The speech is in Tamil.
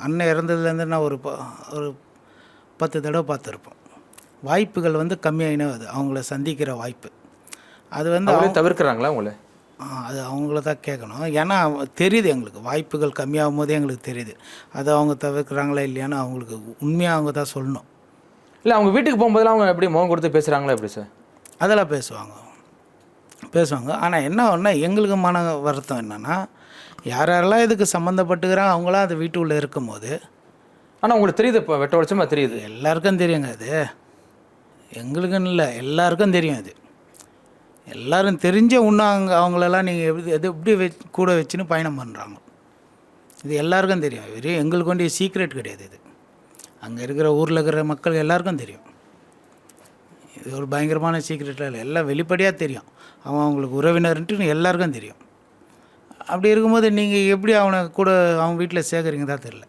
அண்ணன் இறந்ததுலேருந்து நான் ஒரு 10 தடவை பார்த்துருப்போம். வாய்ப்புகள் வந்து கம்மியாயினே அது அவங்கள சந்திக்கிற வாய்ப்பு. அது வந்து தவிர்க்கிறாங்களா உங்களை? அது அவங்கள தான் கேட்கணும். ஏன்னா தெரியுது எங்களுக்கு வாய்ப்புகள் கம்மியாகும் போதே எங்களுக்கு தெரியுது. அது அவங்க தவிர்க்கிறாங்களா இல்லையான்னு அவங்களுக்கு உண்மையாக அவங்க தான் சொல்லணும். இல்லை, அவங்க வீட்டுக்கு போகும்போதெல்லாம் அவங்க எப்படி முகம் கொடுத்து பேசுகிறாங்களா எப்படி சார்? அதெல்லாம் பேசுவாங்க. ஆனால் என்ன ஒன்றா எங்களுக்கு மன வருத்தம் என்னென்னா, யாரெல்லாம் இதுக்கு சம்மந்தப்பட்டுக்கிறாங்க அவங்களாம் அது வீட்டுக்குள்ளே இருக்கும்போது. ஆனால் உங்களுக்கு தெரியுது, இப்போ வெட்ட வெளிச்சமாக தெரியுது. எல்லாருக்கும் தெரியுங்க அது, எங்களுக்குன்னு இல்லை, எல்லாருக்கும் தெரியும் அது. எல்லோரும் தெரிஞ்ச இன்னும் அவங்களெல்லாம் நீங்கள் எப்படி கூட வச்சுன்னு பயணம் பண்ணுறாங்க. இது எல்லாருக்கும் தெரியும். வெறும் எங்களுக்கு வேண்டிய சீக்ரெட் கிடையாது இது. அங்கே இருக்கிற ஊரில் இருக்கிற மக்கள் எல்லாருக்கும் தெரியும். இது ஒரு பயங்கரமான சீக்ரெட்டாக இல்லை, எல்லாம் வெளிப்படையாக தெரியும். அவங்களுக்கு உறவினர்ன்ட்டு எல்லாருக்கும் தெரியும். அப்படி இருக்கும்போது நீங்கள் எப்படி அவனை கூட அவங்க வீட்டில் சேர்க்குறீங்க தான் தெரில.